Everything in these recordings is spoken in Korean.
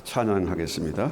찬양하겠습니다.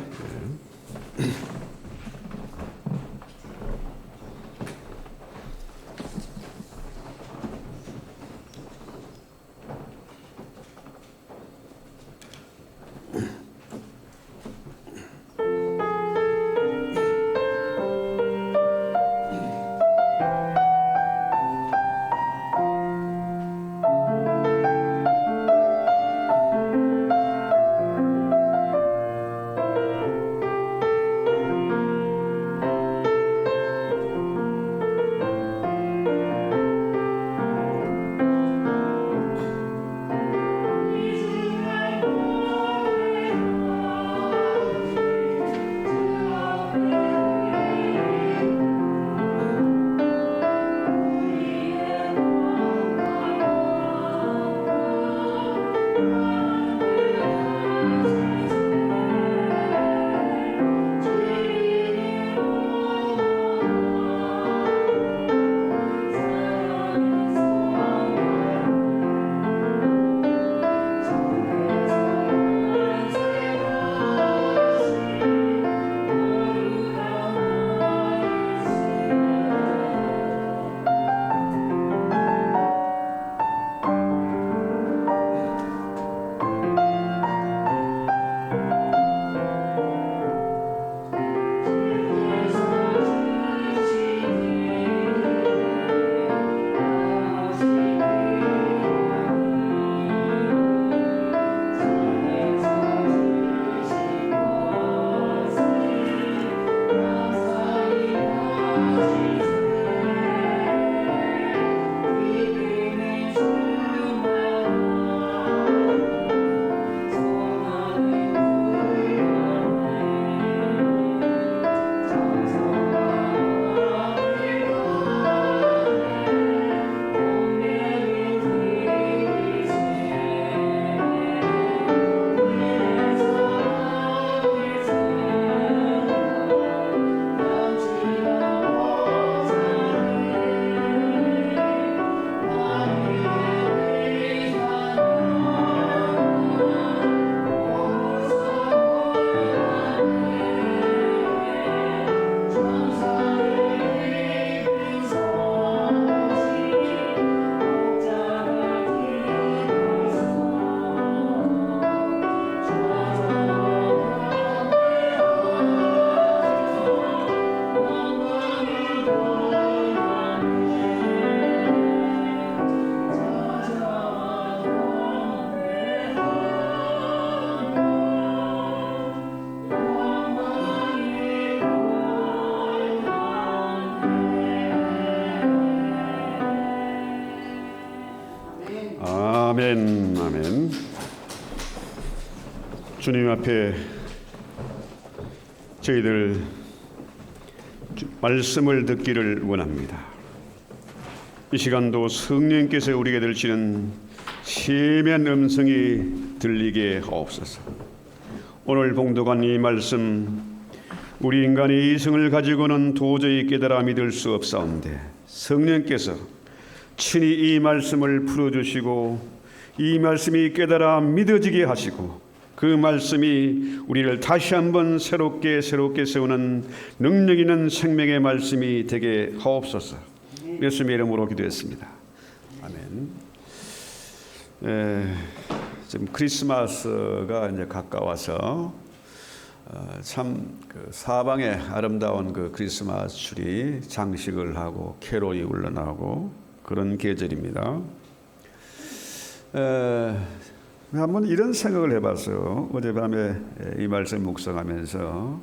아멘, 아멘. 주님 앞에 저희들 말씀을 듣기를 원합니다. 이 시간도 성령께서 우리에게 들으시는 세미한 음성이 들리게 하옵소서. 오늘 봉독한 이 말씀, 우리 인간의 이성을 가지고는 도저히 깨달아 믿을 수 없사온데 성령께서 친히 이 말씀을 풀어주시고 이 말씀이 깨달아 믿어지게 하시고 그 말씀이 우리를 다시 한번 새롭게 세우는 능력 있는 생명의 말씀이 되게 하옵소서. 예수님의 이름으로 기도했습니다. 아멘. 지금 크리스마스가 이제 가까워서 참 그 사방에 아름다운 그 크리스마스 트리 장식을 하고 캐롤이 울려나오고 그런 계절입니다. 한번 이런 생각을 해봤어요. 어젯밤에 이 말씀 묵상하면서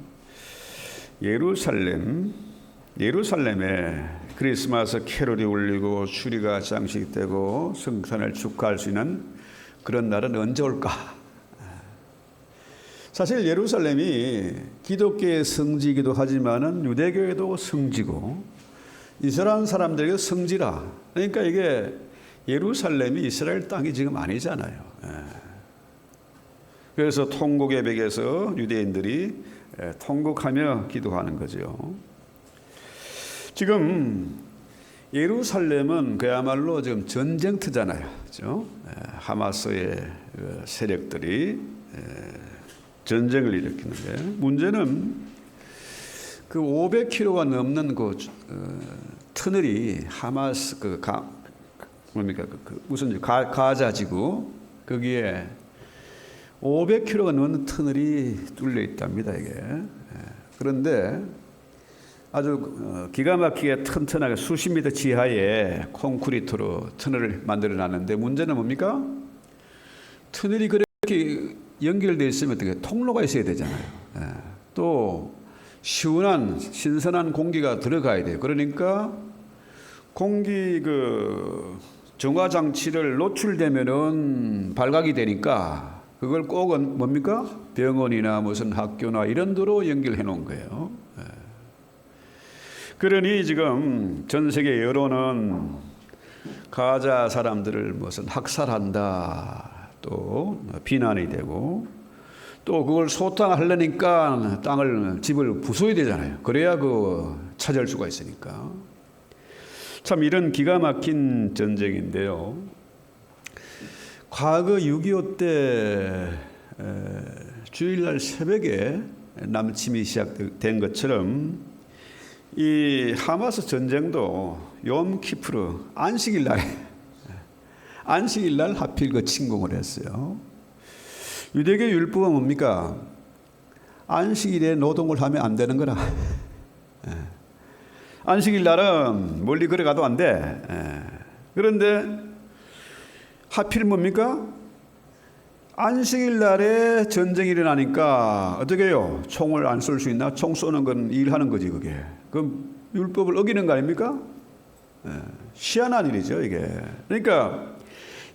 예루살렘에 크리스마스 캐롤이 울리고 추리가 장식되고 성탄을 축하할 수 있는 그런 날은 언제 올까? 사실 예루살렘이 기독교의 성지이기도 하지만은 유대교에도 성지고 이스라엘 사람들에게 성지라. 그러니까 이게 예루살렘이 이스라엘 땅이 지금 아니잖아요. 그래서 통곡의 벽에서 유대인들이 통곡하며 기도하는 거죠. 지금 예루살렘은 그야말로 지금 전쟁터잖아요. 그렇죠? 하마스의 세력들이 전쟁을 일으키는데 문제는 그 500km가 넘는 그 터널이 하마스 무슨 가자 지구 거기에 500km가 넘는 터널이 뚫려 있답니다 이게. 그런데 아주 기가 막히게 튼튼하게 수십 미터 지하에 콘크리트로 터널을 만들어 놨는데 문제는 뭡니까? 터널이 그렇게 연결되어 있으면 어떻게 통로가 있어야 되잖아요. 또 시원한 신선한 공기가 들어가야 돼요. 그러니까 공기 정화 장치를 노출되면은 발각이 되니까 그걸 꼭 뭡니까? 병원이나 무슨 학교나 이런 데로 연결해 놓은 거예요. 그러니 지금 전 세계 여론은 가자 사람들을 무슨 학살한다 또 비난이 되고 또 그걸 소탕하려니까 집을 부숴야 되잖아요. 그래야 차지할 수가 있으니까. 참 이런 기가 막힌 전쟁인데요. 과거 6.25 때 주일날 새벽에 남침이 시작된 것처럼 이 하마스 전쟁도 욤키프르 안식일 날 하필 침공을 했어요. 유대교 율법은 뭡니까? 안식일에 노동을 하면 안 되는 거라. 안식일 날은 멀리 걸어가도 안 돼. 그런데 하필 뭡니까? 안식일 날에 전쟁이 일어나니까 어떻게 해요? 총을 안 쏠 수 있나? 총 쏘는 건 일하는 거지 그게. 그럼 율법을 어기는 거 아닙니까? 희한한 일이죠 이게. 그러니까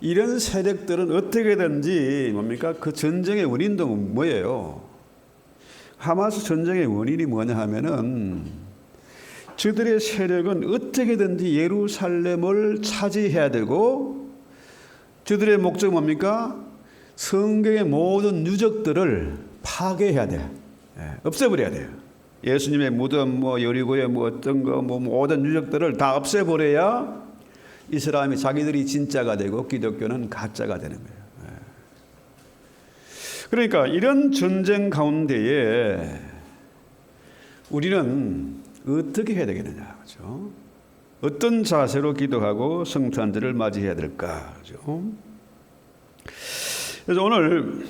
이런 세력들은 어떻게든지 뭡니까? 그 전쟁의 원인도 뭐예요? 하마스 전쟁의 원인이 뭐냐 하면은 저들의 세력은 어떻게든지 예루살렘을 차지해야 되고 저들의 목적은 뭡니까? 성경의 모든 유적들을 파괴해야 돼. 없애버려야 돼요. 예수님의 무덤, 여리고의 어떤 모든 유적들을 다 없애버려야 이스라엘이 자기들이 진짜가 되고 기독교는 가짜가 되는 거예요. 그러니까 이런 전쟁 가운데에 우리는 어떻게 해야 되겠느냐, 그렇죠? 어떤 자세로 기도하고 성탄절을 맞이해야 될까, 그렇죠? 그래서 오늘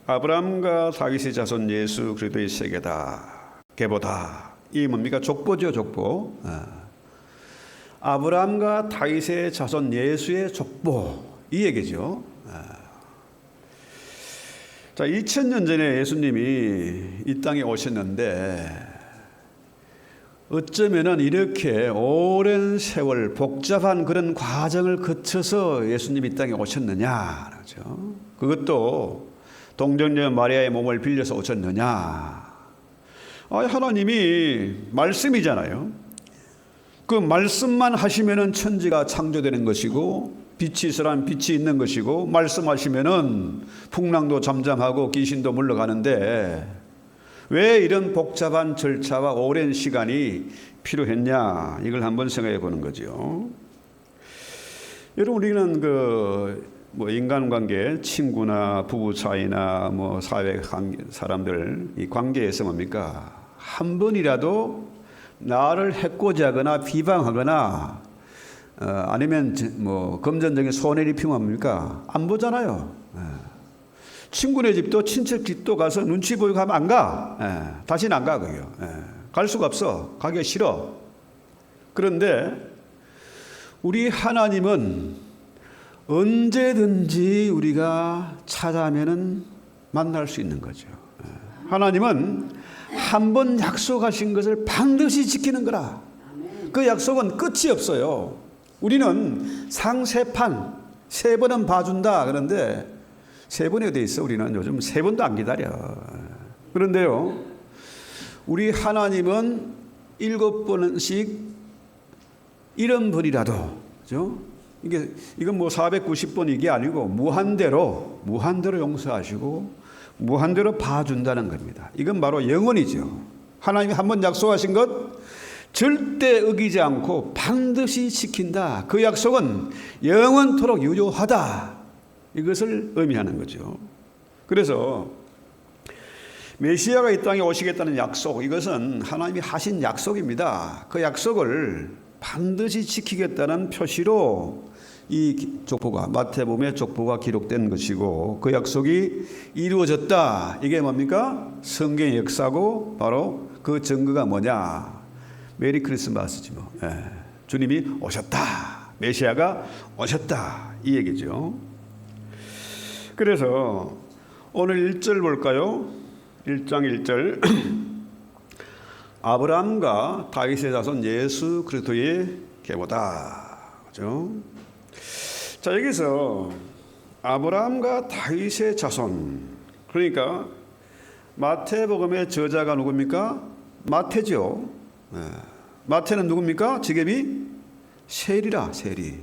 아브라함과 다윗의 자손 예수 그리스도의 세계다, 계보다. 이 뭡니까? 족보죠, 족보. 아브라함과 다윗의 자손 예수의 족보, 이 얘기죠. 자, 2000년 전에 예수님이 이 땅에 오셨는데 어쩌면은 이렇게 오랜 세월 복잡한 그런 과정을 거쳐서 예수님이 이 땅에 오셨느냐, 그렇죠? 그것도 동정녀 마리아의 몸을 빌려서 오셨느냐? 하나님이 말씀이잖아요. 그 말씀만 하시면은 천지가 창조되는 것이고 빛이 있으라면 빛이 있는 것이고 말씀하시면은 풍랑도 잠잠하고 귀신도 물러가는데 왜 이런 복잡한 절차와 오랜 시간이 필요했냐? 이걸 한번 생각해 보는 거죠. 여러분 우리는 인간관계, 친구나 부부 사이나 사회 사람들 이 관계에서 뭡니까? 한 번이라도 나를 해코지하거나 비방하거나 아니면 금전적인 손해를 입히면 뭡니까? 안 보잖아요. 친구네 집도 친척 집도 가서 눈치 보이고 하면 안 가. 다시는 안 가, 그게요. 갈 수가 없어. 가기가 싫어. 그런데 우리 하나님은 언제든지 우리가 찾아가면은 만날 수 있는 거죠. 하나님은 한 번 약속하신 것을 반드시 지키는 거라. 그 약속은 끝이 없어요. 우리는 상세판 3번은 봐준다. 그런데 3번에 돼 있어. 우리는 요즘 3번도 안 기다려. 그런데요, 우리 하나님은 7번씩 70번이라도, 그죠? 이건 490번 이게 아니고 무한대로 용서하시고 무한대로 봐준다는 겁니다. 이건 바로 영원이죠. 하나님이 한번 약속하신 것 절대 어기지 않고 반드시 지킨다. 그 약속은 영원토록 유효하다. 이것을 의미하는 거죠. 그래서 메시아가 이 땅에 오시겠다는 약속, 이것은 하나님이 하신 약속입니다. 그 약속을 반드시 지키겠다는 표시로 이 족보가, 마태복음의 족보가 기록된 것이고, 그 약속이 이루어졌다. 이게 뭡니까? 성경의 역사고, 바로 그 증거가 뭐냐? 메리 크리스마스지 뭐. 주님이 오셨다. 메시아가 오셨다. 이 얘기죠. 그래서 오늘 1절 볼까요? 1장 1절. 아브라함과 다윗의 자손 예수 그리스도의 계보다. 그죠? 자, 여기서 아브라함과 다윗의 자손. 그러니까 마태복음의 저자가 누굽니까? 마태죠. 마태는 누굽니까? 직업이 세리라, 세리.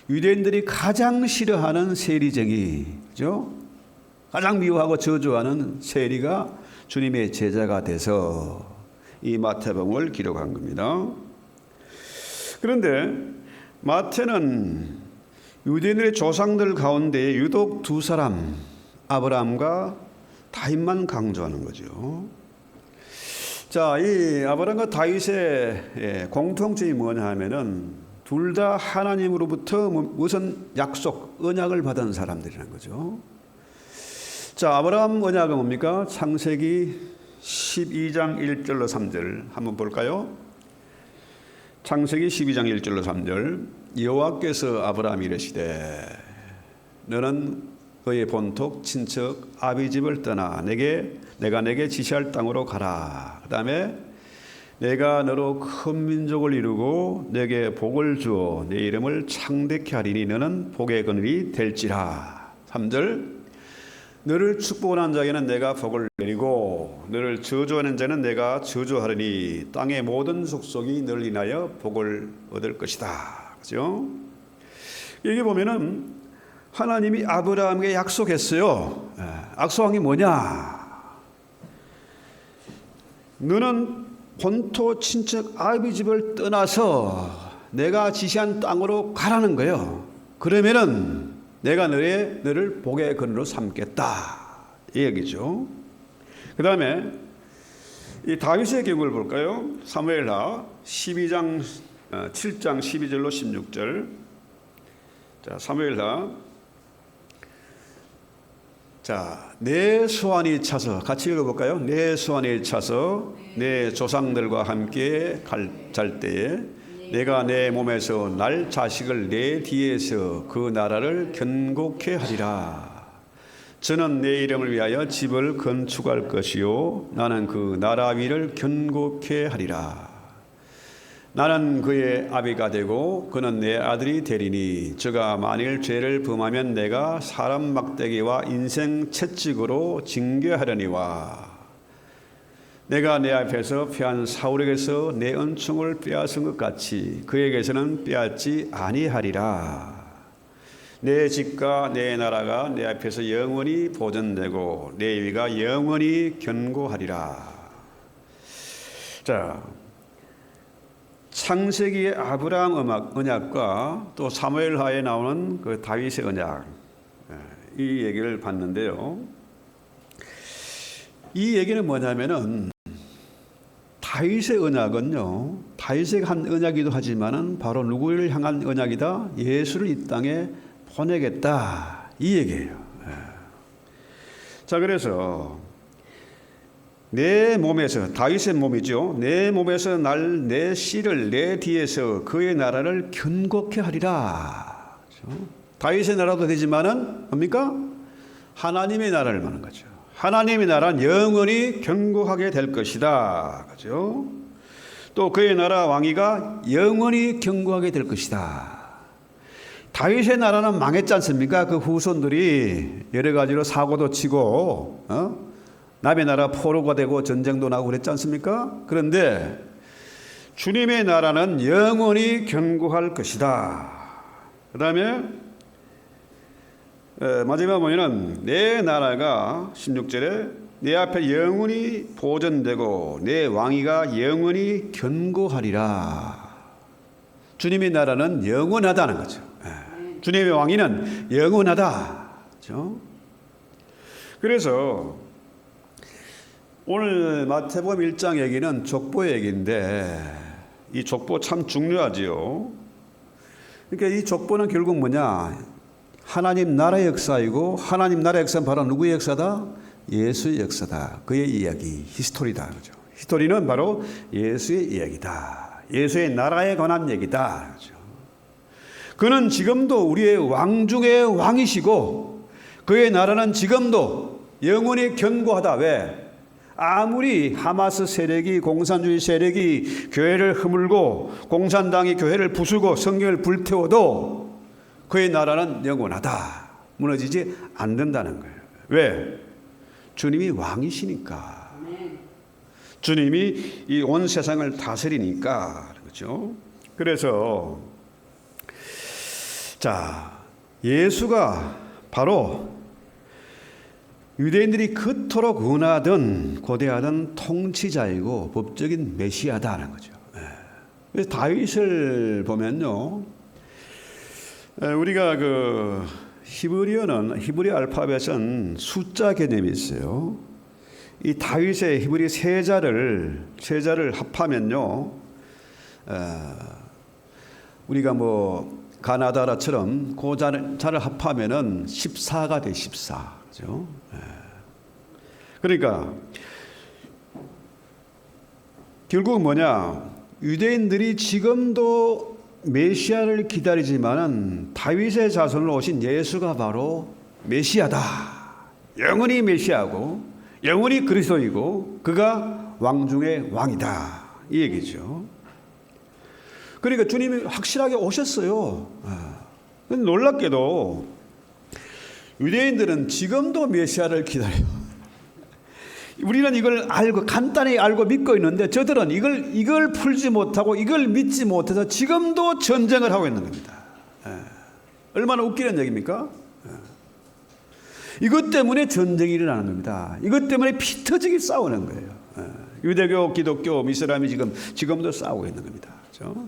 유대인들이 가장 싫어하는 세리쟁이, 그죠? 가장 미워하고 저주하는 세리가 주님의 제자가 돼서 이 마태복음을 기록한 겁니다. 그런데 마태는 유대인들의 조상들 가운데 유독 두 사람, 아브라함과 다윗만 강조하는 거죠. 자, 이 아브라함과 다윗의 공통점이 뭐냐 하면은 둘 다 하나님으로부터 무슨 약속, 언약을 받은 사람들이라는 거죠. 자, 아브라함 언약은 뭡니까? 창세기 12장 1절로 3절 한번 볼까요? 창세기 12장 1절로 3절. 여호와께서 아브라함이 이르시되 너는 그의 본토 친척 아비 집을 떠나 내가 내게 지시할 땅으로 가라. 그 다음에 내가 너로 큰 민족을 이루고 내게 복을 주어 내 이름을 창대케 하리니 너는 복의 근원이 될지라. 3절. 너를 축복하는 자에게는 내가 복을 내리고 너를 저주하는 자는 내가 저주하리니 땅의 모든 속속이 너를 인하여 복을 얻을 것이다. 그죠? 여기 보면은 하나님이 아브라함에게 약속했어요. 약속한 게 뭐냐? 너는 본토 친척 아비 집을 떠나서 내가 지시한 땅으로 가라는 거예요. 그러면은 내가 너를 복의 근원으로 삼겠다. 이 얘기죠. 그 다음에 이 다윗의 경우를 볼까요? 사무엘하 7장 12절로 16절. 자, 사무엘하. 자, 내 소원이 차서 같이 읽어볼까요? 내 소원이 차서 내 조상들과 함께 잘 때에 내가 내 몸에서 날 자식을 내 뒤에서 그 나라를 견고케 하리라. 저는 내 이름을 위하여 집을 건축할 것이요 나는 그 나라 위를 견고케 하리라. 나는 그의 아비가 되고 그는 내 아들이 되리니 저가 만일 죄를 범하면 내가 사람 막대기와 인생 채찍으로 징계하려니와 내가 내 앞에서 패한 사울에게서 내 은총을 빼앗은 것 같이 그에게서는 빼앗지 아니하리라. 내 집과 내 나라가 내 앞에서 영원히 보존되고 내 위가 영원히 견고하리라. 자, 창세기의 아브라함 언약과 또 사무엘하에 나오는 그 다윗의 언약, 이 얘기를 봤는데요. 이 얘기는 뭐냐면은 다윗의 언약은요, 다윗이 한 언약이기도 하지만은 바로 누구를 향한 언약이다? 예수를 이 땅에 보내겠다. 이 얘기예요. 자, 그래서 내 몸에서, 다윗의 몸이죠. 내 몸에서 내 씨를 내 뒤에서 그의 나라를 견고케 하리라. 그렇죠? 다윗의 나라도 되지만은 뭡니까? 하나님의 나라를 말하는 거죠. 하나님의 나라는 영원히 견고하게 될 것이다. 그죠? 또 그의 나라 왕위가 영원히 견고하게 될 것이다. 다윗의 나라는 망했지 않습니까? 그 후손들이 여러 가지로 사고도 치고, 남의 나라 포로가 되고 전쟁도 나고 그랬지 않습니까? 그런데 주님의 나라는 영원히 견고할 것이다. 그 다음에 마지막 보면은 내 나라가 16절에 내 앞에 영원히 보존되고 내 왕위가 영원히 견고하리라. 주님의 나라는 영원하다는 거죠. 주님의 왕위는 영원하다. 그렇죠? 그래서 오늘 마태복음 1장 얘기는 족보 얘기인데 이 족보 참 중요하지요. 그러니까 이 족보는 결국 뭐냐? 하나님 나라의 역사이고, 하나님 나라의 역사는 바로 누구의 역사다? 예수의 역사다. 그의 이야기, 히스토리다. 그죠? 히스토리는 바로 예수의 이야기다. 예수의 나라에 관한 얘기다. 그죠? 그는 지금도 우리의 왕 중의 왕이시고, 그의 나라는 지금도 영원히 견고하다. 왜? 아무리 하마스 세력이, 공산주의 세력이 교회를 허물고 공산당이 교회를 부수고 성경을 불태워도 그의 나라는 영원하다. 무너지지 않는다는 거예요. 왜? 주님이 왕이시니까. 주님이 이 온 세상을 다스리니까. 그렇죠? 그래서 자, 예수가 바로 유대인들이 그토록 원하던 고대하던 통치자이고 법적인 메시아다는 거죠. 그래서 다윗을 보면요, 우리가 그 히브리어 알파벳은 숫자 개념이 있어요. 이 다윗의 히브리 세자를 합하면요, 우리가 뭐 가나다라처럼 그 자를 합하면은 14가 돼. 14. 그죠? 그러니까 결국 뭐냐? 유대인들이 지금도 메시아를 기다리지만은 다윗의 자손으로 오신 예수가 바로 메시아다. 영원히 메시아고 영원히 그리스도이고 그가 왕 중의 왕이다. 이 얘기죠. 그러니까 주님이 확실하게 오셨어요. 놀랍게도 유대인들은 지금도 메시아를 기다려요. 우리는 이걸 알고 간단히 알고 믿고 있는데 저들은 이걸 풀지 못하고 이걸 믿지 못해서 지금도 전쟁을 하고 있는 겁니다. 얼마나 웃기는 얘기입니까? 이것 때문에 전쟁이 일어나는 겁니다. 이것 때문에 피 터지게 싸우는 거예요. 유대교, 기독교, 이슬람이 지금도 싸우고 있는 겁니다. 그렇죠?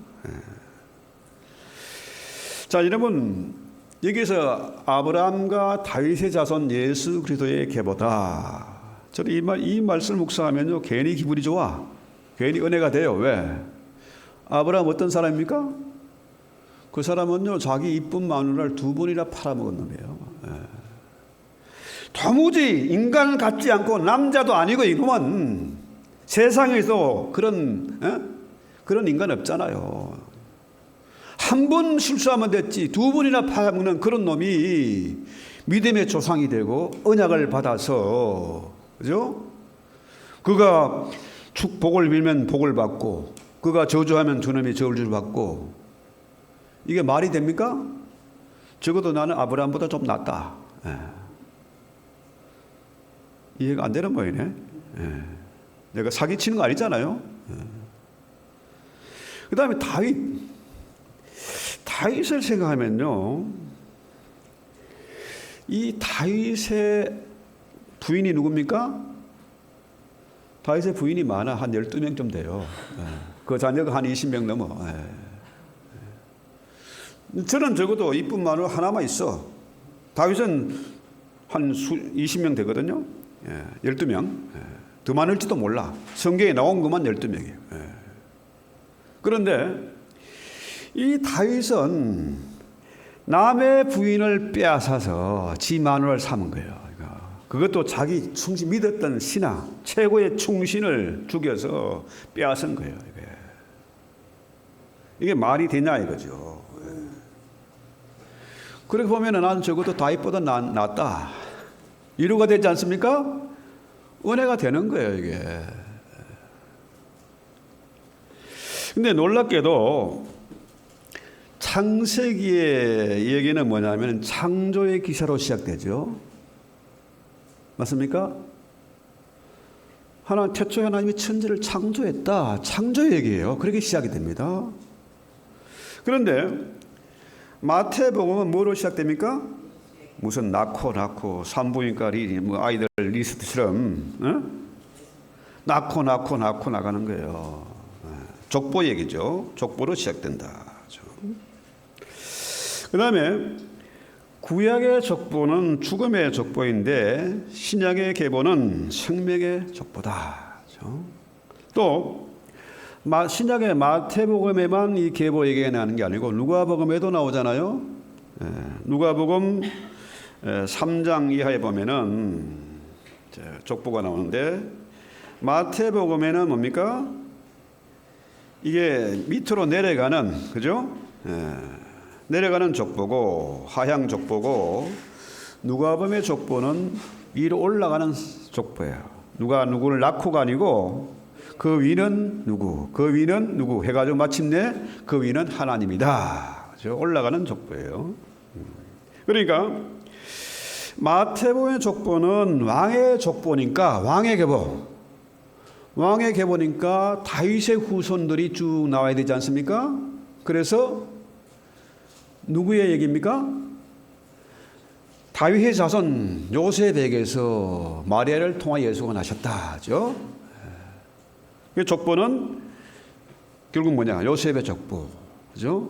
자, 여러분, 여기서 아브라함과 다윗의 자손 예수 그리스도의 계보다. 저는 이 말씀을 묵상하면요, 괜히 기분이 좋아. 괜히 은혜가 돼요. 왜? 아브라함 어떤 사람입니까? 그 사람은요, 자기 이쁜 마누라를 2번이나 팔아먹은 놈이에요. 도무지 인간 같지 않고 남자도 아니고 이놈은 세상에서 그런 인간 없잖아요. 한 번 실수하면 됐지 2번이나 팔아먹는 그런 놈이 믿음의 조상이 되고 언약을 받아서, 그죠? 그가 축복을 빌면 복을 받고 그가 저주하면 주님이 저주를 받고, 이게 말이 됩니까? 적어도 나는 아브라함보다 좀 낫다. 이해가 안 되는 모양이네. 내가 사기치는 거 아니잖아요. 그 다음에 다윗을 생각하면요, 이 다윗의 부인이 누굽니까? 다윗의 부인이 많아. 한 12명 좀 돼요. 그 자녀가 한 20명 넘어. 저는 적어도 이쁜 마누라 하나만 있어. 다윗은 한 20명 되거든요. 12명. 더 많을지도 몰라. 성경에 나온 것만 12명이에요. 그런데 이 다윗은 남의 부인을 빼앗아서 지 마누라를 삼은 거예요. 그것도 자기 믿었던 신하, 최고의 충신을 죽여서 빼앗은 거예요. 이게 말이 되냐 이거죠. 그렇게 보면 난 적어도 다윗보다 낫다. 위로가 되지 않습니까? 은혜가 되는 거예요, 이게. 근데 놀랍게도 창세기의 얘기는 뭐냐면 창조의 기사로 시작되죠. 맞습니까? 태초에 하나님이 천지를 창조했다. 창조 얘기예요. 그렇게 시작이 됩니다. 그런데 마태복음은 뭐로 시작됩니까? 무슨 낳고 산부인과 아이들 리스트처럼 낳고 나가는 거예요. 족보 얘기죠. 족보로 시작된다. 그 다음에 구약의 족보는 죽음의 족보인데 신약의 계보는 생명의 족보다. 또 신약의 마태복음에만 이 계보 얘기가 나는 게 아니고 누가복음에도 나오잖아요. 누가복음 3장 이하에 보면은 족보가 나오는데 마태복음에는 뭡니까? 이게 밑으로 내려가는, 그죠? 내려가는 족보고 하향 족보고, 누가복음의 족보는 위로 올라가는 족보예요. 누가 누구를 낳고가 아니고 그 위는 누구, 그 위는 누구 해가지고 마침내 그 위는 하나님이다. 그죠? 올라가는 족보예요. 그러니까 마태복음의 족보는 왕의 족보니까, 왕의 계보니까 다윗의 후손들이 쭉 나와야 되지 않습니까? 그래서 누구의 얘기입니까? 다윗의 자손 요셉에게서 마리아를 통하 예수가 나셨다죠. 그 족보는 결국 뭐냐? 요셉의 족보, 그죠?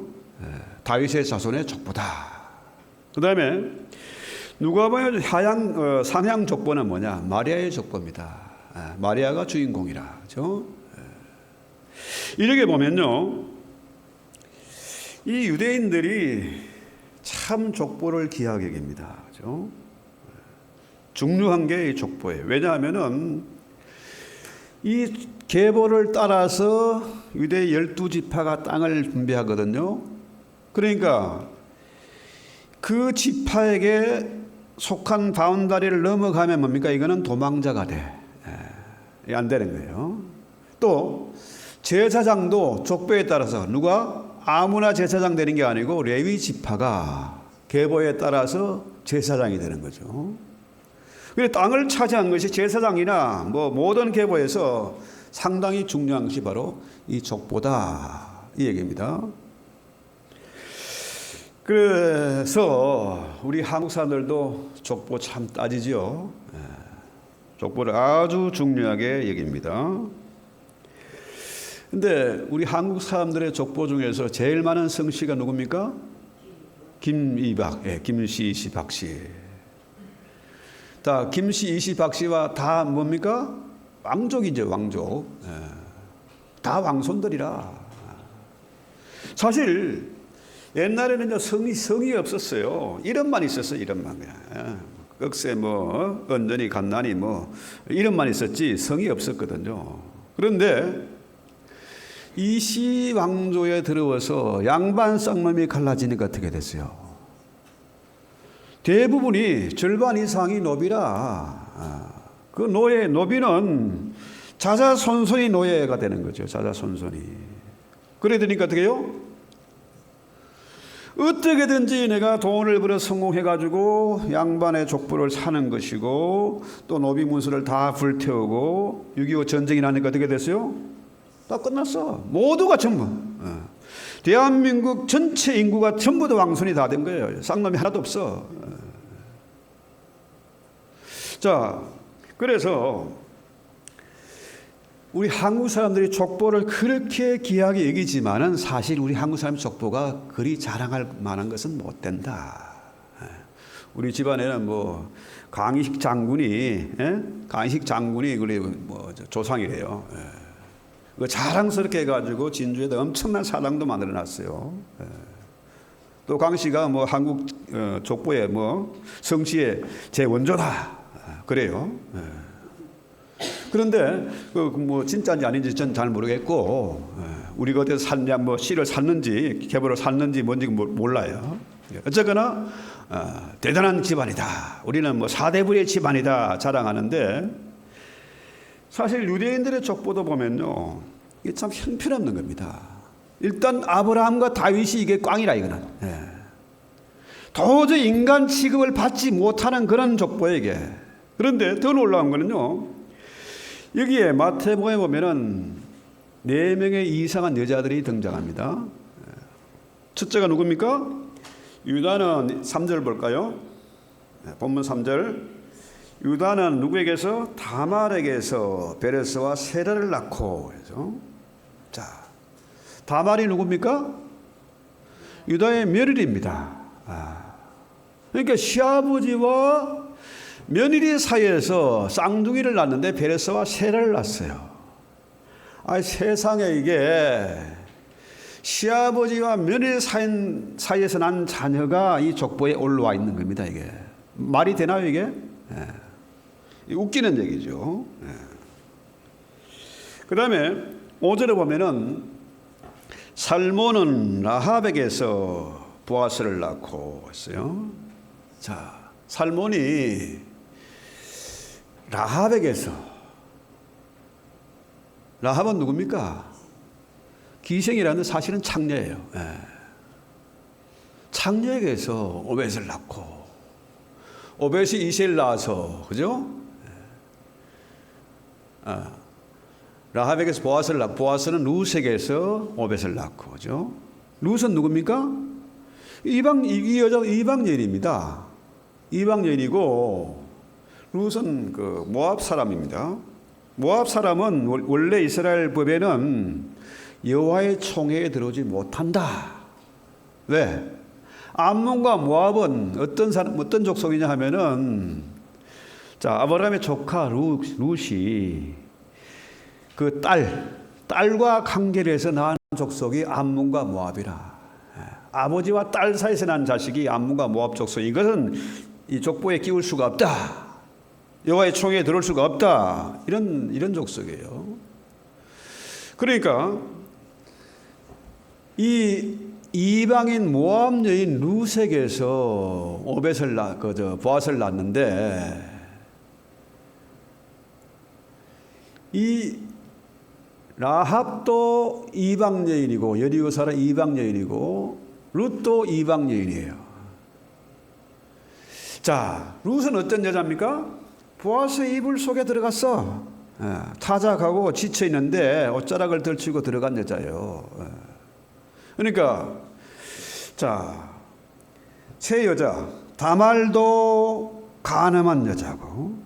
다윗의 자손의 족보다. 그 다음에 누가복음의 상향 족보는 뭐냐? 마리아의 족보입니다. 마리아가 주인공이라, 그죠? 이렇게 보면요, 이 유대인들이 참 족보를 귀하게 여깁니다, 그죠? 중요한 게 이 족보예요. 왜냐하면은 이 계보를 따라서 유대 12지파가 땅을 분배하거든요. 그러니까 그 지파에게 속한 바운다리를 넘어가면 뭡니까? 이거는 도망자가 돼. 안 되는 거예요. 또 제사장도 족보에 따라서 누가 아무나 제사장 되는 게 아니고 레위 지파가 계보에 따라서 제사장이 되는 거죠. 그래서 땅을 차지한 것이 제사장이나 뭐 모든 계보에서 상당히 중요한 것이 바로 이 족보다, 이 얘기입니다. 그래서 우리 한국 사람들도 족보 참 따지죠. 족보를 아주 중요하게 여깁니다. 근데 우리 한국 사람들의 족보 중에서 제일 많은 성씨가 누굽니까? 김이박, 김씨, 이씨, 박씨. 다 김씨, 이씨, 박씨와 다 뭡니까? 왕족이죠, 왕족. 다 왕손들이라. 사실 옛날에는 성이 없었어요. 이름만 있었어요, 이름만. 억세 뭐 언전이 간난이 뭐 이름만 있었지 성이 없었거든요. 그런데 이시 왕조에 들어와서 양반 쌍놈이 갈라지니까 어떻게 됐어요? 대부분이 절반 이상이 노비라. 그 노비는 자자손손이 노예가 되는 거죠. 자자손손이. 그래 되니까 어떻게 해요? 어떻게든지 내가 돈을 벌어 성공해가지고 양반의 족보를 사는 것이고, 또 노비 문서를 다 불태우고 6.25 전쟁이 나니까 어떻게 됐어요? 다 끝났어. 모두가 전부. 대한민국 전체 인구가 전부 다 왕손이 다 된 거예요. 쌍놈이 하나도 없어. 자, 그래서 우리 한국 사람들이 족보를 그렇게 귀하게 여기지만은 사실 우리 한국 사람 족보가 그리 자랑할 만한 것은 못 된다. 우리 집안에는 뭐 강희식 장군이 그래 뭐 조상이래요. 그 자랑스럽게 해가지고 진주에다 엄청난 사당도 만들어놨어요. 또 강 씨가 뭐 한국 족보의 뭐 성씨의 제원조다 그래요. 그런데 뭐 진짜인지 아닌지 전 잘 모르겠고, 우리가 어디서 샀냐, 뭐 씨를 샀는지 계보를 샀는지 뭔지 몰라요. 어쨌거나 대단한 집안이다. 우리는 뭐 사대부의 집안이다 자랑하는데, 사실 유대인들의 족보도 보면요, 이게 참 형편없는 겁니다. 일단 아브라함과 다윗이 이게 꽝이라 이거는. 도저히 인간 취급을 받지 못하는 그런 족보예요 이게. 그런데 더 놀라운 거는요, 여기에 마태복음에 보면은 4명의 이상한 여자들이 등장합니다. 첫째가 누굽니까? 유다는 3절 볼까요? 본문 3절. 유다는 누구에게서? 다말에게서 베레스와 세라를 낳고. 자, 다말이 누굽니까? 유다의 며느리입니다. 그러니까 시아버지와 며느리 사이에서 쌍둥이를 낳는데 베레스와 세라를 낳았어요. 세상에 이게 시아버지와 며느리 사이에서 난 자녀가 이 족보에 올라와 있는 겁니다. 이게 말이 되나요 이게? 웃기는 얘기죠. 그 다음에 5절에 보면은 살몬은 라합에게서 보아스를 낳고 했어요. 자, 살몬이 라합에게서, 라합은 누굽니까? 기생이라는 사실은 창녀예요. 창녀에게서 오벳을 낳고, 오벳이 이세를 낳아서, 그죠? 라합에게서 보아스를 낳고, 보아스는 룻에게서 오벳을 낳고, 그죠? 룻은 누굽니까? 이 여자 이방여인입니다. 이방여인이고, 룻은 그 모압 사람입니다. 모압 사람은 원래 이스라엘 법에는 여호와의 총회에 들어오지 못한다. 왜? 암몬과 모압은 어떤 족속이냐 하면은, 자, 아브라함의 조카 룻이 그 딸과 관계를 해서 낳은 족속이 암몬과 모압이라. 아버지와 딸 사이에서 난 자식이 암몬과 모압 족속. 이것은 이 족보에 끼울 수가 없다. 여호와의 총회에 들어올 수가 없다. 이런 족속이에요. 그러니까 이 이방인 모압 여인 룻에게서 보아스를 낳는데, 이 라합도 이방 여인이고 여리고 사람 이방 여인이고 룻도 이방 여인이에요. 자, 룻은 어떤 여자입니까? 보아스의 이불 속에 들어갔어. 타작하고 지쳐 있는데 옷자락을 들치고 들어간 여자예요. 그러니까 자, 세 여자, 다말도 가늠한 여자고,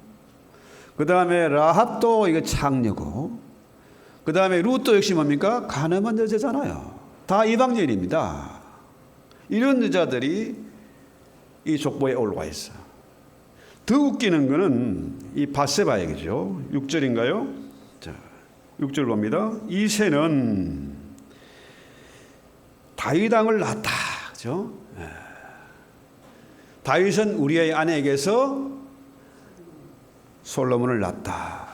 그 다음에 라합도 이거 창녀고, 그 다음에 룻도 역시 뭡니까? 가늠한 여자잖아요. 다 이방인입니다. 이런 여자들이 이 족보에 올라와 있어. 더 웃기는 거는 이 바세바 얘기죠. 6절인가요? 자, 6절 봅니다. 이새는 다윗 왕을 낳았다. 그죠? 다윗은 우리의 아내에게서 솔로몬을 낳았다.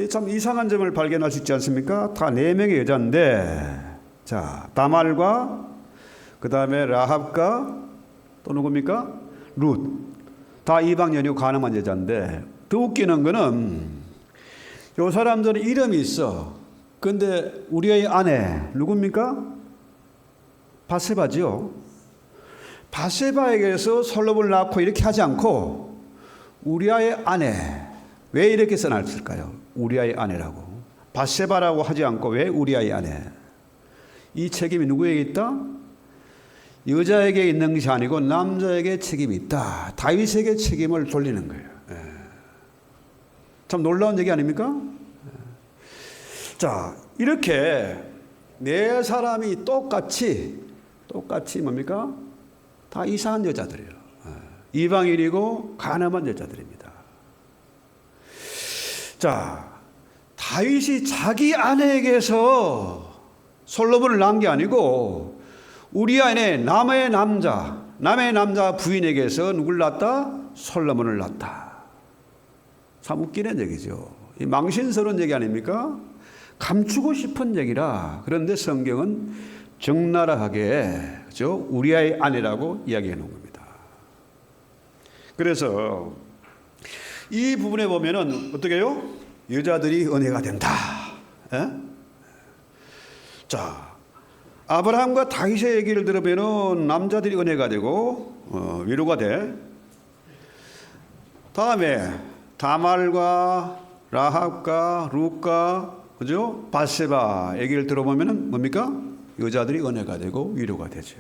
참 이상한 점을 발견할 수 있지 않습니까? 다 4명의 여자인데, 자, 다말과 그 다음에 라합과 또 누굽니까? 룻. 다 이방인이고 가늠한 여자인데, 더 웃기는 거는 이 사람들은 이름이 있어. 근데 우리의 아내 누굽니까? 바세바지요. 바세바에게서 솔로몬을 낳고 이렇게 하지 않고 우리아의 아내, 왜 이렇게 써놨을까요? 우리아의 아내라고. 바세바라고 하지 않고 왜 우리아의 아내? 이 책임이 누구에게 있다? 여자에게 있는 것이 아니고 남자에게 책임이 있다. 다윗에게 책임을 돌리는 거예요. 참 놀라운 얘기 아닙니까? 자, 이렇게 4사람이 똑같이 뭡니까? 다 이상한 여자들이에요. 이방인이고 가늠한 여자들입니다. 자, 다윗이 자기 아내에게서 솔로몬을 낳은 게 아니고 우리아의 남의 남자 부인에게서 누굴 낳았다? 솔로몬을 낳았다. 참 웃기는 얘기죠. 이 망신스러운 얘기 아닙니까? 감추고 싶은 얘기라. 그런데 성경은 적나라하게, 그죠? 우리아의 아내라고 이야기해 놓은 겁니다. 그래서 이 부분에 보면은 어떻게 해요? 여자들이 은혜가 된다. 자, 아브라함과 다윗의 얘기를 들으면은 남자들이 은혜가 되고 위로가 돼. 다음에 다말과 라합과 룻과, 그죠? 바세바 얘기를 들어보면은 뭡니까? 여자들이 은혜가 되고 위로가 되죠.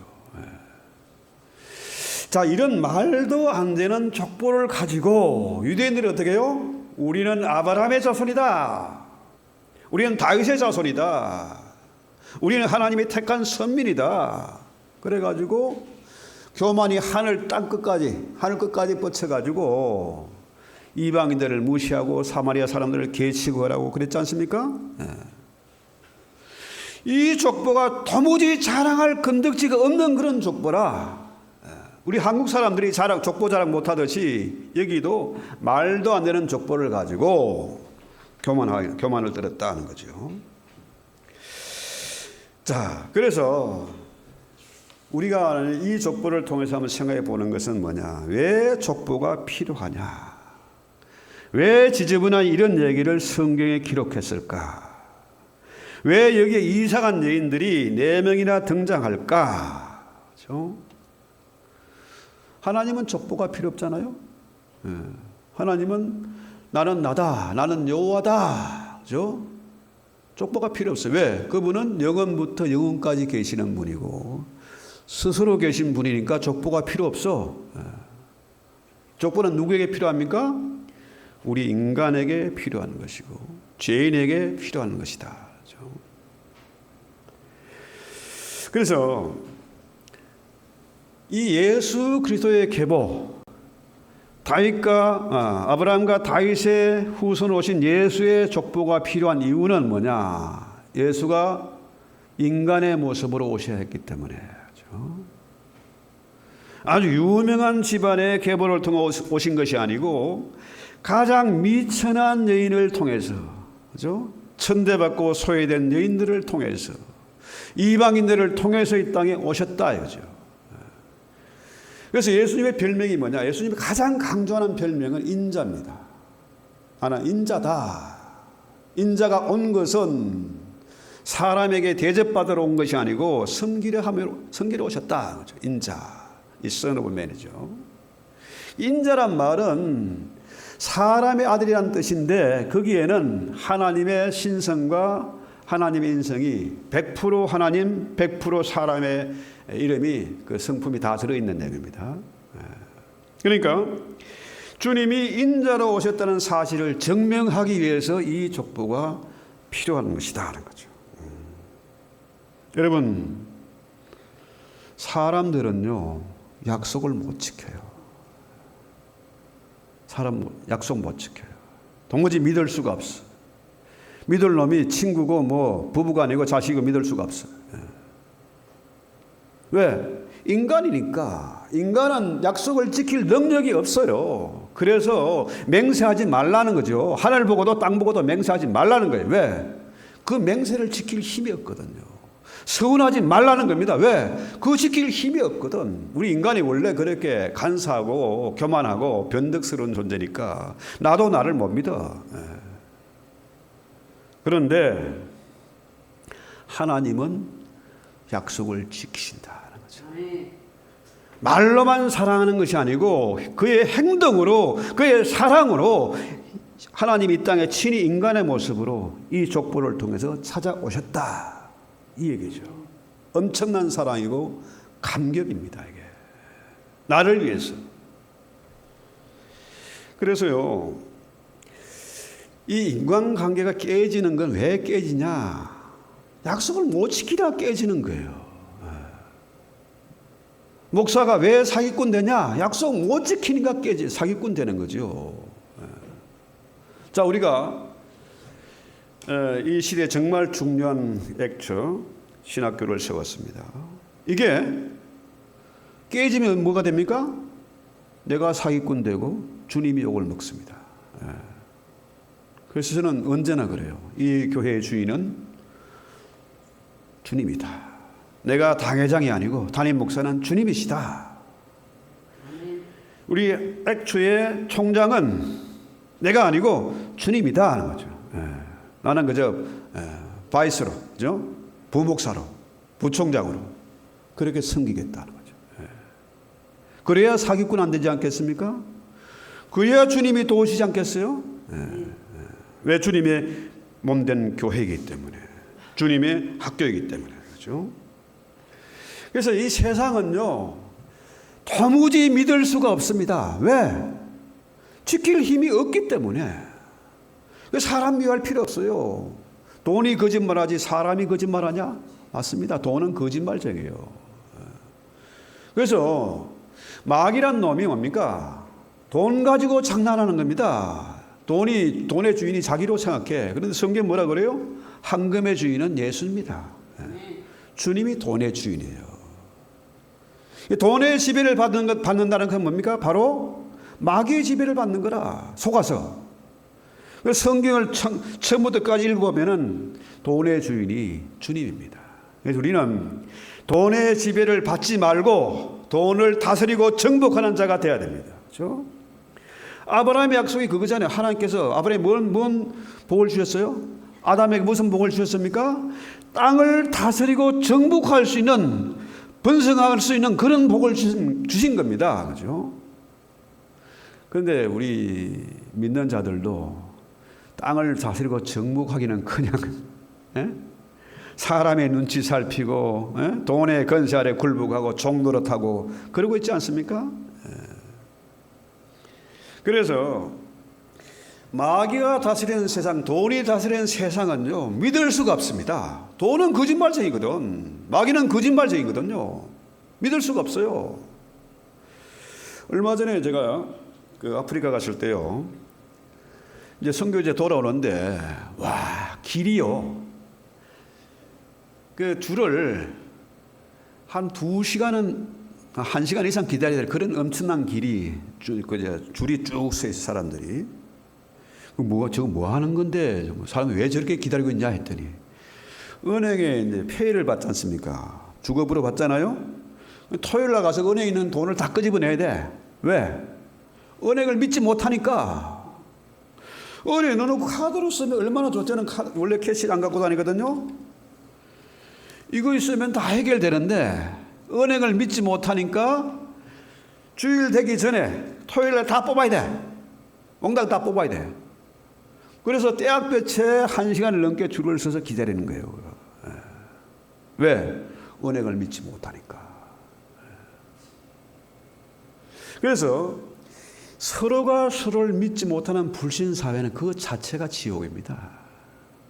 자, 이런 말도 안 되는 족보를 가지고 유대인들이 어떻게 해요? 우리는 아브라함의 자손이다. 우리는 다윗의 자손이다. 우리는 하나님의 택한 선민이다. 그래가지고 교만이 하늘 끝까지 뻗쳐가지고 이방인들을 무시하고 사마리아 사람들을 개치고 하라고 그랬지 않습니까? 이 족보가 도무지 자랑할 건덕지가 없는 그런 족보라. 우리 한국 사람들이 족보 자랑 못하듯이 여기도 말도 안 되는 족보를 가지고 교만을 떨었다는 거죠. 자, 그래서 우리가 이 족보를 통해서 한번 생각해 보는 것은 뭐냐? 왜 족보가 필요하냐? 왜 지저분한 이런 얘기를 성경에 기록했을까? 왜 여기에 이상한 여인들이 4명이나 등장할까? 그렇죠? 하나님은 족보가 필요 없잖아요. 하나님은 나는 나다, 나는 여호와다. 그렇죠? 족보가 필요 없어요. 왜? 그분은 영원부터 영원까지 계시는 분이고 스스로 계신 분이니까 족보가 필요 없어. 족보는 누구에게 필요합니까? 우리 인간에게 필요한 것이고 죄인에게 필요한 것이다. 그래서 이 예수 그리스도의 계보, 아브라함과 다윗의 후손 오신 예수의 족보가 필요한 이유는 뭐냐? 예수가 인간의 모습으로 오셔야 했기 때문에. 아주 유명한 집안의 계보를 통해 오신 것이 아니고 가장 미천한 여인을 통해서, 그죠? 천대받고 소외된 여인들을 통해서, 이방인들을 통해서 이 땅에 오셨다 이거죠. 그래서 예수님의 별명이 뭐냐? 예수님이 가장 강조하는 별명은 인자입니다. 나는 인자다. 인자가 온 것은 사람에게 대접받으러 온 것이 아니고 섬기려 오셨다. 그렇죠? 인자, 이 Son of Man이죠. 인자란 말은 사람의 아들이라는 뜻인데 거기에는 하나님의 신성과 하나님의 인성이 100% 하나님, 100% 사람의 이름이 그 성품이 다 들어있는 내용입니다. 그러니까 주님이 인자로 오셨다는 사실을 증명하기 위해서 이 족보가 필요한 것이다 하는 거죠. 여러분, 사람들은요 약속을 못 지켜요. 약속 못 지켜요. 도무지 믿을 수가 없어. 믿을 놈이 친구고 뭐 부부가 아니고 자식이고 믿을 수가 없어. 왜? 인간이니까. 인간은 약속을 지킬 능력이 없어요. 그래서 맹세하지 말라는 거죠. 하늘 보고도 땅 보고도 맹세하지 말라는 거예요. 왜? 그 맹세를 지킬 힘이 없거든요. 서운하지 말라는 겁니다. 왜? 그거 지킬 힘이 없거든. 우리 인간이 원래 그렇게 간사하고 교만하고 변덕스러운 존재니까 나도 나를 못 믿어. 그런데 하나님은 약속을 지키신다는 거죠. 말로만 사랑하는 것이 아니고 그의 행동으로, 그의 사랑으로 하나님이 이 땅에 친히 인간의 모습으로 이 족보를 통해서 찾아오셨다. 이 얘기죠. 엄청난 사랑이고 감격입니다. 이게 나를 위해서. 그래서요, 이 인간관계가 깨지는 건 왜 깨지냐? 약속을 못 지키다 깨지는 거예요. 목사가 왜 사기꾼 되냐? 약속 못 지키니까 사기꾼 되는 거죠. 자, 우리가 이 시대에 정말 중요한 액처 신학교를 세웠습니다. 이게 깨지면 뭐가 됩니까? 내가 사기꾼 되고 주님이 욕을 먹습니다. 그래서 저는 언제나 그래요. 이 교회의 주인은 주님이다. 내가 당회장이 아니고 담임 목사는 주님이시다. 우리 액초의 총장은 내가 아니고 주님이다 하는 거죠. 나는 그저 바이스로, 그죠? 부목사로, 부총장으로 그렇게 섬기겠다는 거죠. 그래야 사기꾼 안 되지 않겠습니까? 그래야 주님이 도우시지 않겠어요? 왜? 주님의 몸된 교회이기 때문에, 주님의 학교이기 때문에, 그렇죠? 그래서 이 세상은요 도무지 믿을 수가 없습니다. 왜? 지킬 힘이 없기 때문에. 사람 미워할 필요 없어요. 돈이 거짓말하지 사람이 거짓말하냐? 맞습니다. 돈은 거짓말쟁이에요. 그래서 마귀란 놈이 뭡니까? 돈 가지고 장난하는 겁니다. 돈의 주인이 자기로 생각해. 그런데 성경 뭐라 그래요? 황금의 주인은 예수입니다. 주님이 돈의 주인이에요. 돈의 지배를 받는다는 건 뭡니까? 바로 마귀의 지배를 받는 거라. 속아서. 성경을 처음부터까지 읽어보면 돈의 주인이 주님입니다. 그래서 우리는 돈의 지배를 받지 말고 돈을 다스리고 정복하는 자가 되어야 됩니다. 그렇죠? 아브라함의 약속이 그거잖아요. 하나님께서 아브라함에 뭔 복을 주셨어요? 아담에게 무슨 복을 주셨습니까? 땅을 다스리고 정복할 수 있는, 번성할 수 있는 그런 복을 주신 겁니다. 그렇죠? 그런데 우리 믿는 자들도 땅을 다스리고 정복하기는 그냥 사람의 눈치 살피고 돈의 건세 아래 굴복하고 종노릇하고 그러고 있지 않습니까? 그래서 마귀가 다스리는 세상, 돈이 다스리는 세상은요, 믿을 수가 없습니다. 돈은 거짓말쟁이거든. 마귀는 거짓말쟁이거든요. 믿을 수가 없어요. 얼마 전에 제가 그 아프리카 갔을 때요, 이제 선교제 돌아오는데, 와, 길이요. 그 줄을 한 2시간은, 1시간 이상 기다려야 될 그런 엄청난 길이, 줄이 쭉 서 있어, 사람들이. 저거 뭐 하는 건데, 사람이 왜 저렇게 기다리고 있냐 했더니, 은행에 이제 페이를 받지 않습니까? 주거부로 받잖아요? 토요일 날 가서 은행에 있는 돈을 다 끄집어내야 돼. 왜? 은행을 믿지 못하니까. 은행에 넣어놓고 카드로 쓰면 얼마나 좋죠. 저는 원래 캐시를 안 갖고 다니거든요. 이거 있으면 다 해결되는데 은행을 믿지 못하니까 주일 되기 전에 토요일에 다 뽑아야 돼. 몽땅 다 뽑아야 돼. 그래서 떼약볕에 1시간을 넘게 줄을 서서 기다리는 거예요. 왜? 은행을 믿지 못하니까. 그래서 서로가 서로를 믿지 못하는 불신사회는 그 자체가 지옥입니다.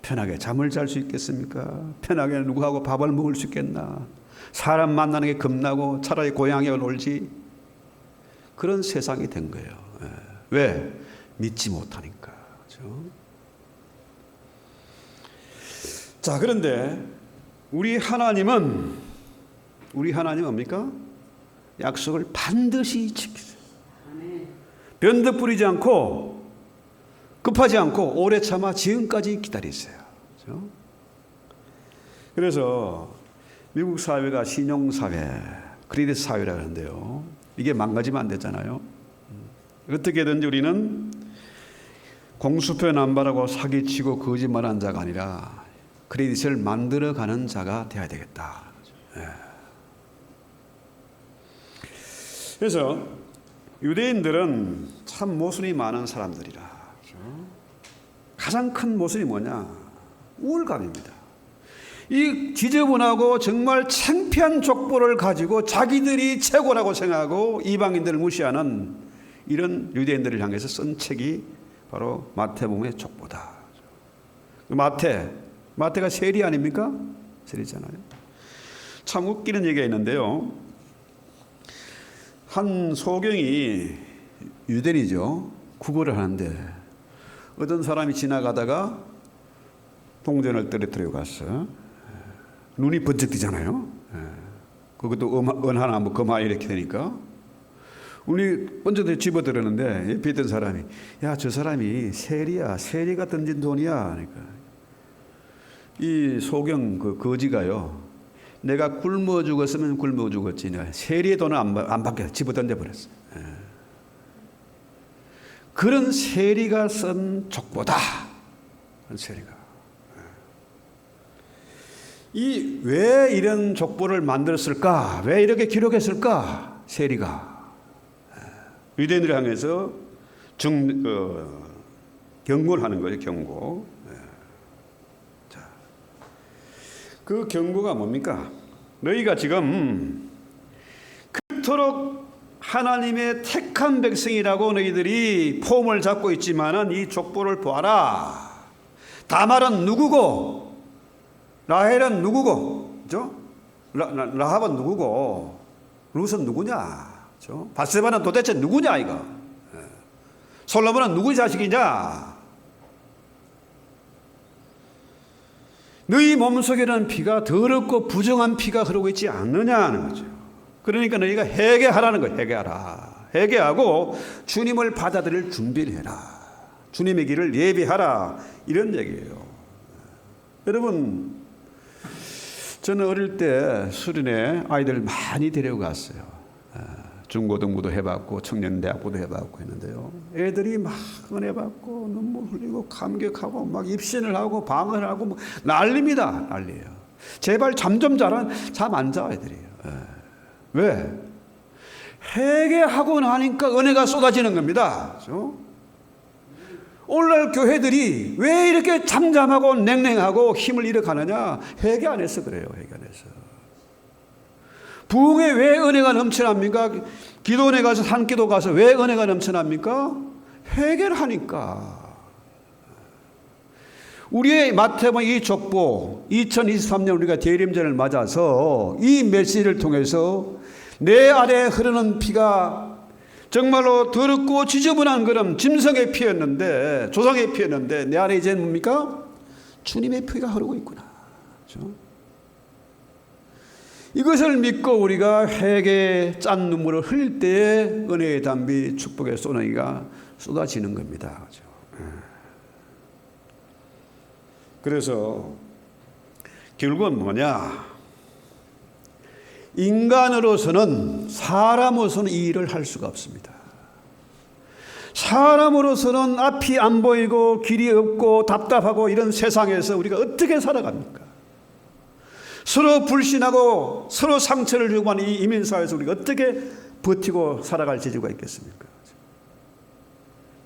편하게 잠을 잘 수 있겠습니까? 편하게 누구하고 밥을 먹을 수 있겠나? 사람 만나는 게 겁나고 차라리 고향에 놀지. 그런 세상이 된 거예요. 왜? 믿지 못하니까. 그렇죠? 자, 그런데 우리 하나님은 뭡니까? 약속을 반드시 지키세요. 변덕 부리지 않고 급하지 않고 오래 참아 지금까지 기다리세요. 그렇죠? 그래서 미국 사회가 신용사회, 크레딧 사회라고 하는데요. 이게 망가지면 안 되잖아요. 어떻게든지 우리는 공수표 남발하고 사기치고 거짓말한 자가 아니라 크레딧을 만들어가는 자가 되어야 되겠다. 그래서 유대인들은 참 모순이 많은 사람들이라. 가장 큰 모순이 뭐냐? 우울감입니다. 이 지저분하고 정말 창피한 족보를 가지고 자기들이 최고라고 생각하고 이방인들을 무시하는 이런 유대인들을 향해서 쓴 책이 바로 마태복음의 족보다. 마태가 세리 아닙니까? 세리잖아요. 참 웃기는 얘기가 있는데요. 한 소경이 유대인이죠. 국어를 하는데 어떤 사람이 지나가다가 동전을 떨어뜨리고 갔어. 눈이 번쩍 뜨잖아요. 그것도 은 하나 뭐 금화 이렇게 되니까 눈이 번쩍 집어들었는데 옆에 있던 사람이 야, 저 사람이 세리가 던진 돈이야. 그러니까 이 소경 그 거지가요. 내가 굶어 죽었으면 굶어 죽었지. 내가 세리의 돈을 안 받게 집어던져 버렸어. 그런 세리가 쓴 족보다. 세리가. 왜 이런 족보를 만들었을까? 왜 이렇게 기록했을까? 세리가. 유대인들을 향해서 경고를 하는 거예요, 경고. 자, 그 경고가 뭡니까? 너희가 지금 그토록 하나님의 택한 백성이라고 너희들이 폼을 잡고 있지만은 이 족보를 보아라. 다말은 누구고, 라헬은 누구고, 그죠? 라합은 누구고, 룻은 누구냐? 그렇죠? 밧세바는 도대체 누구냐 이거? 솔로몬은 누구 자식이냐? 너희 몸속에는 피가 더럽고 부정한 피가 흐르고 있지 않느냐 하는 거죠. 그러니까 너희가 회개하라는 거예요. 회개하라. 회개하고 주님을 받아들일 준비를 해라. 주님의 길을 예비하라. 이런 얘기예요. 여러분, 저는 어릴 때 수련회 아이들 많이 데려갔어요. 중고등부도 해봤고 청년대학부도 해봤고 했는데요. 애들이 막 은혜 받고 눈물 흘리고 감격하고 막 입신을 하고 방언을 하고 뭐 난립니다. 난리예요. 제발 잠 좀 자라. 잠 안 자 애들이. 왜? 회개하고 나니까 은혜가 쏟아지는 겁니다. 그렇죠? 오늘날 교회들이 왜 이렇게 잠잠하고 냉랭하고 힘을 잃어가느냐? 회개 안 해서 그래요. 회개 안 해서. 부흥에 왜 은혜가 넘쳐납니까? 기도원에 가서 산기도 가서 왜 은혜가 넘쳐납니까? 회개를 하니까. 우리의 마태복음 이 족보 2023년 우리가 대림절을 맞아서 이 메시지를 통해서 내 안에 흐르는 피가 정말로 더럽고 지저분한 그런 짐승의 피였는데, 조상의 피였는데 내 안에 이제는 뭡니까? 주님의 피가 흐르고 있구나. 그렇죠? 이것을 믿고 우리가 회개의 짠 눈물을 흘릴 때에 은혜의 담비 축복의 소나기가 쏟아지는 겁니다. 그렇죠? 그래서 결국은 뭐냐? 인간으로서는, 사람으로서는 이 일을 할 수가 없습니다. 사람으로서는 앞이 안 보이고 길이 없고 답답하고 이런 세상에서 우리가 어떻게 살아갑니까? 서로 불신하고 서로 상처를 주고 하는 이 이민사회에서 우리가 어떻게 버티고 살아갈 재주가 있겠습니까?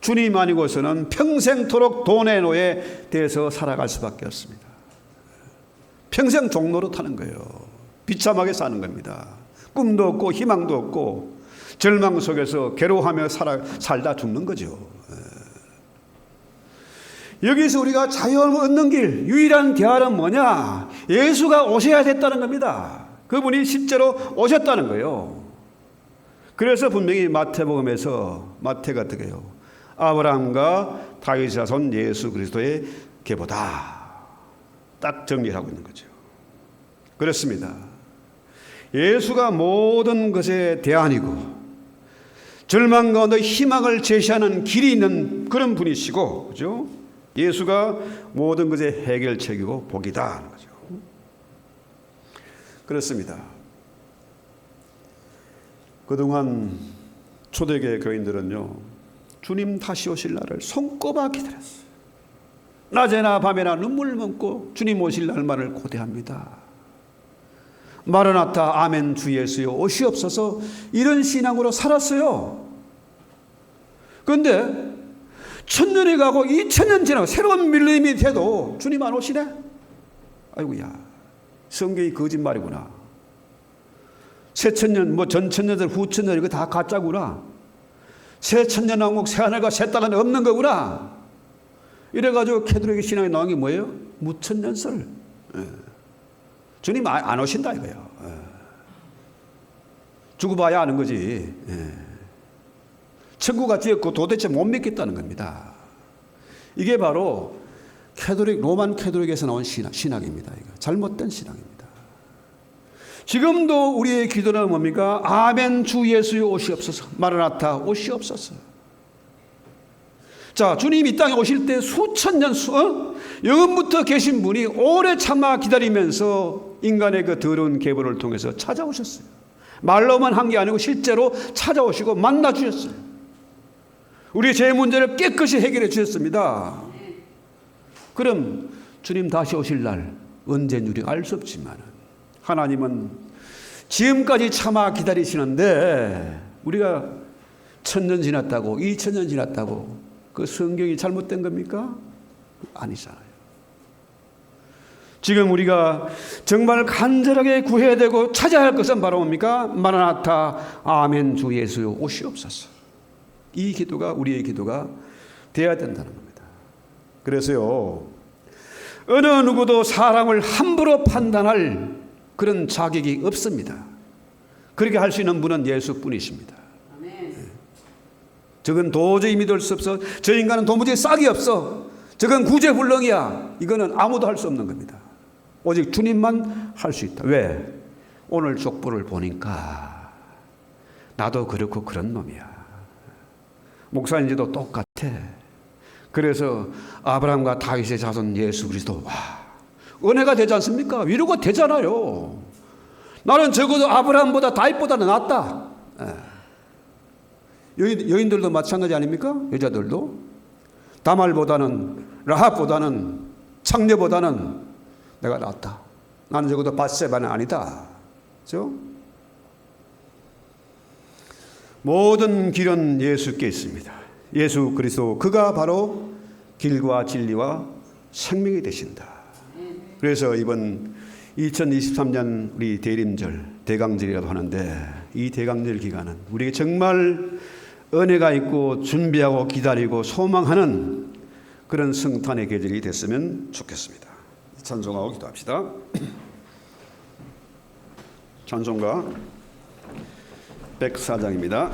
주님 아니고서는 평생토록 돈의 노예에 대해서 살아갈 수밖에 없습니다. 평생 종로로 타는 거예요. 비참하게 사는 겁니다. 꿈도 없고 희망도 없고 절망 속에서 괴로워하며 살다 죽는 거죠. 여기서 우리가 자유함을 얻는 길, 유일한 대안은 뭐냐? 예수가 오셔야 됐다는 겁니다. 그분이 실제로 오셨다는 거예요. 그래서 분명히 마태복음에서 마태가 어떻게 해요? 아브라함과 다윗의 자손 예수 그리스도의 계보다 딱 정리하고 있는 거죠. 그렇습니다. 예수가 모든 것의 대안이고 절망 가운데 희망을 제시하는 길이 있는 그런 분이시고, 그죠? 예수가 모든 것의 해결책이고 복이다 하는 거죠. 그렇습니다. 그동안 초대교회 교인들은요, 주님 다시 오실 날을 손꼽아 기다렸어요. 낮에나 밤에나 눈물 머금고 주님 오실 날만을 고대합니다. 마라나타 아멘 주 예수여 오시옵소서, 이런 신앙으로 살았어요. 그런데 1000년이 가고 2000년 지나고 새로운 밀림이 돼도 주님 안 오시네? 아이고야, 성경이 거짓말이구나. 새천년, 뭐 전천년들, 후천년 이거 다 가짜구나. 새천년 왕국, 새하늘과 새 땅은 없는 거구나. 이래가지고 캐톨릭 신앙에 나온 게 뭐예요? 무천년설. 주님 안 오신다 이거예요. 죽어봐야 아는 거지. 천국 같지 않고 도대체 못 믿겠다는 겁니다. 이게 바로 캐톨릭, 로만 캐톨릭에서 나온 신학입니다. 이거 잘못된 신앙입니다. 지금도 우리의 기도는 뭡니까? 아멘 주 예수여 오시옵소서, 마라나타 오시옵소서. 자, 주님이 이 땅에 오실 때 수천 년 영원부터 계신 분이 오래 참아 기다리면서 인간의 그 더러운 계보를 통해서 찾아오셨어요. 말로만 한 게 아니고 실제로 찾아오시고 만나 주셨어요. 우리의 죄 문제를 깨끗이 해결해 주셨습니다. 그럼 주님 다시 오실 날 언제인지 우리가 알 수 없지만 하나님은 지금까지 참아 기다리시는데 우리가 1000년 지났다고 2000년 지났다고 그 성경이 잘못된 겁니까? 아니잖아요. 지금 우리가 정말 간절하게 구해야 되고 찾아야 할 것은 바로 뭡니까? 마라나타 아멘 주 예수여 오시옵소서. 이 기도가 우리의 기도가 되어야 된다는 겁니다. 그래서요, 어느 누구도 사람을 함부로 판단할 그런 자격이 없습니다. 그렇게 할 수 있는 분은 예수뿐이십니다. 저건 도저히 믿을 수 없어. 저 인간은 도무지 싹이 없어. 저건 구제불능이야. 이거는 아무도 할 수 없는 겁니다. 오직 주님만 할 수 있다. 왜? 오늘 족보를 보니까 나도 그렇고 그런 놈이야. 목사인지도 똑같아. 그래서 아브라함과 다윗의 자손 예수 그리스도, 은혜가 되지 않습니까? 위로가 되잖아요. 나는 적어도 아브라함보다 다윗보다는 낫다. 여인들도 마찬가지 아닙니까? 여자들도 다말보다는, 라합보다는, 창녀보다는 내가 낫다. 나는 적어도 밧세바는 아니다. 그렇죠? 모든 길은 예수께 있습니다. 예수 그리스도, 그가 바로 길과 진리와 생명이 되신다. 그래서 이번 2023년 우리 대림절, 대강절이라고 하는데, 이 대강절 기간은 우리에게 정말 은혜가 있고 준비하고 기다리고 소망하는 그런 성탄의 계절이 됐으면 좋겠습니다. 찬송하고 기도합시다. 찬송가 104장입니다.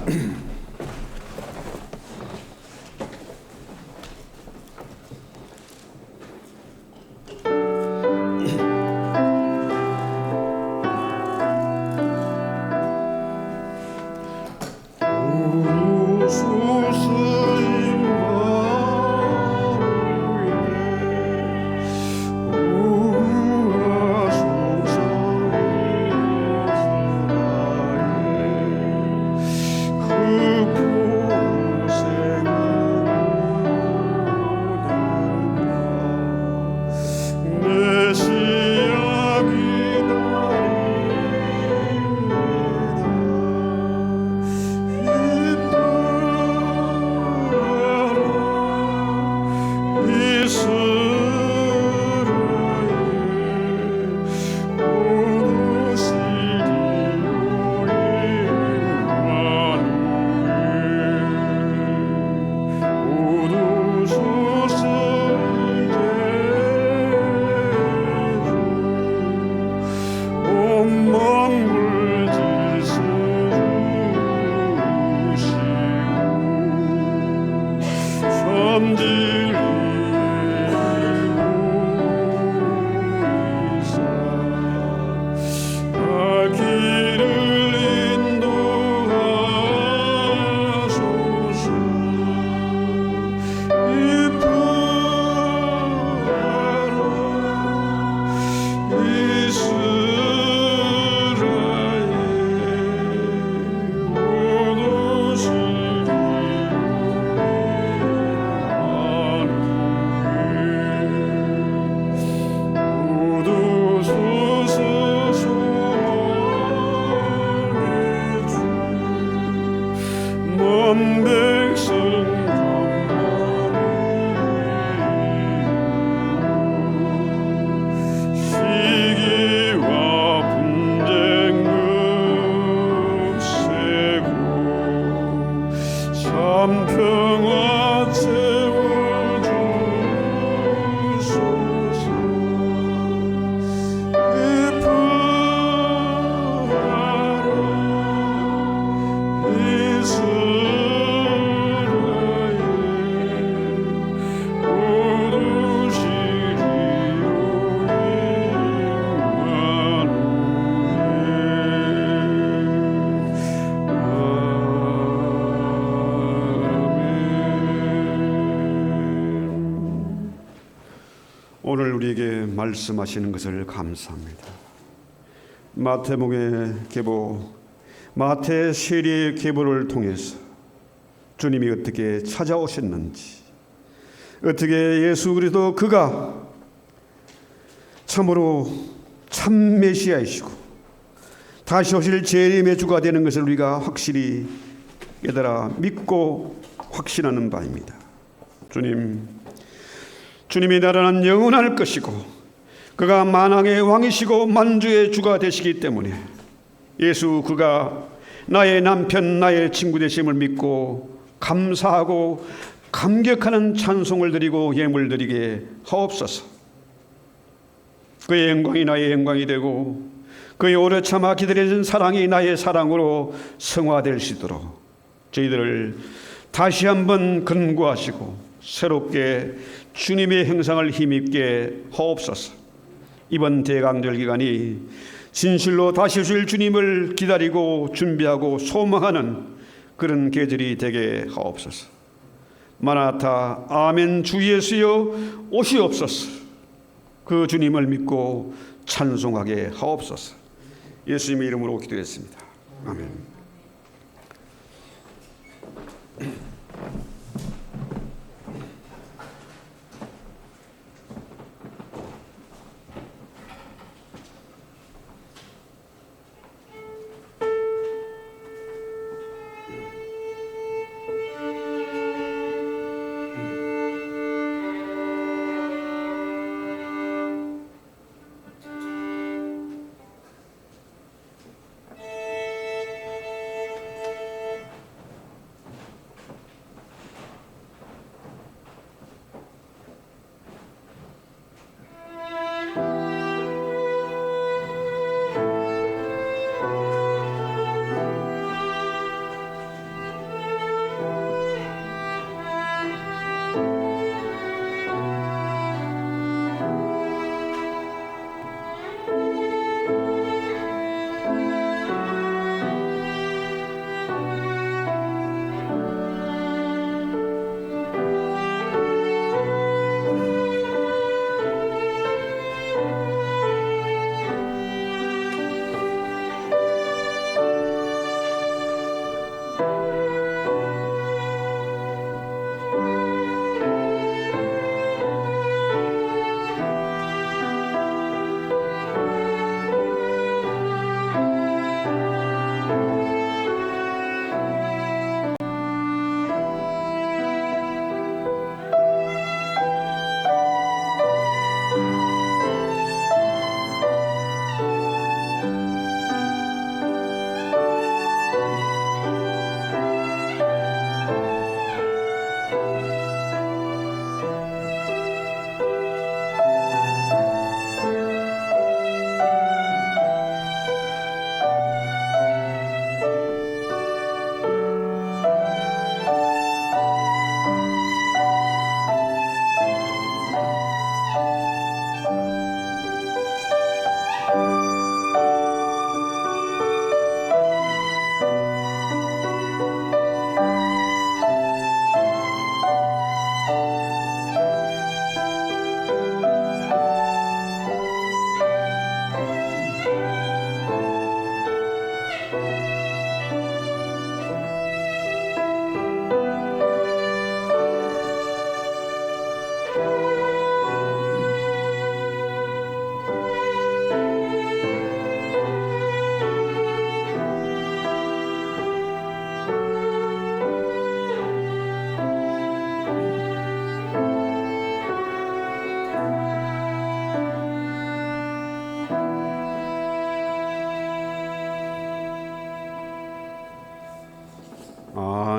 오늘 우리에게 말씀하시는 것을 감사합니다. 마태복음의 계보, 마태 세리의 계보를 통해서 주님이 어떻게 찾아오셨는지, 어떻게 예수 그리스도 그가 참으로 참 메시아이시고 다시 오실 재림의 주가 되는 것을 우리가 확실히 깨달아 믿고 확신하는 바입니다. 주님의 나라는 영원할 것이고 그가 만왕의 왕이시고 만주의 주가 되시기 때문에 예수 그가 나의 남편, 나의 친구 되심을 믿고 감사하고 감격하는 찬송을 드리고 예물 드리게 하옵소서. 그의 영광이 나의 영광이 되고 그의 오래 참아 기다려진 사랑이 나의 사랑으로 성화될 수 있도록 저희들을 다시 한번 근고하시고 새롭게 주님의 형상을 힘입게 하옵소서. 이번 대강절 기간이 진실로 다시 오실 주님을 기다리고 준비하고 소망하는 그런 계절이 되게 하옵소서. 마나타 아멘 주 예수여 오시옵소서. 그 주님을 믿고 찬송하게 하옵소서. 예수님의 이름으로 기도했습니다. 아멘.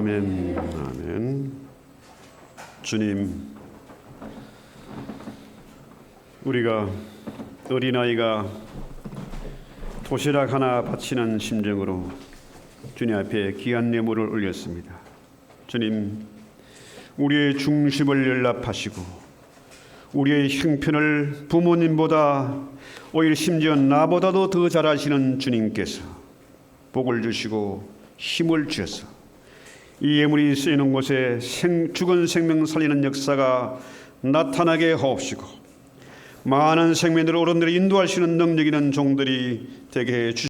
아멘. 아멘. 주님, 우리가 어린아이가 도시락 하나 바치는 심정으로 주님 앞에 귀한 예물을 올렸습니다. 주님, 우리의 중심을 연락하시고 우리의 형편을 부모님보다 오히려 심지어 나보다도 더 잘하시는 주님께서 복을 주시고 힘을 주셔서 이 예물이 쓰이는 곳에 죽은 생명 살리는 역사가 나타나게 하옵시고 많은 생명들을 어른들이 인도할 수 있는 능력 있는 종들이 되게 해 주시옵소서.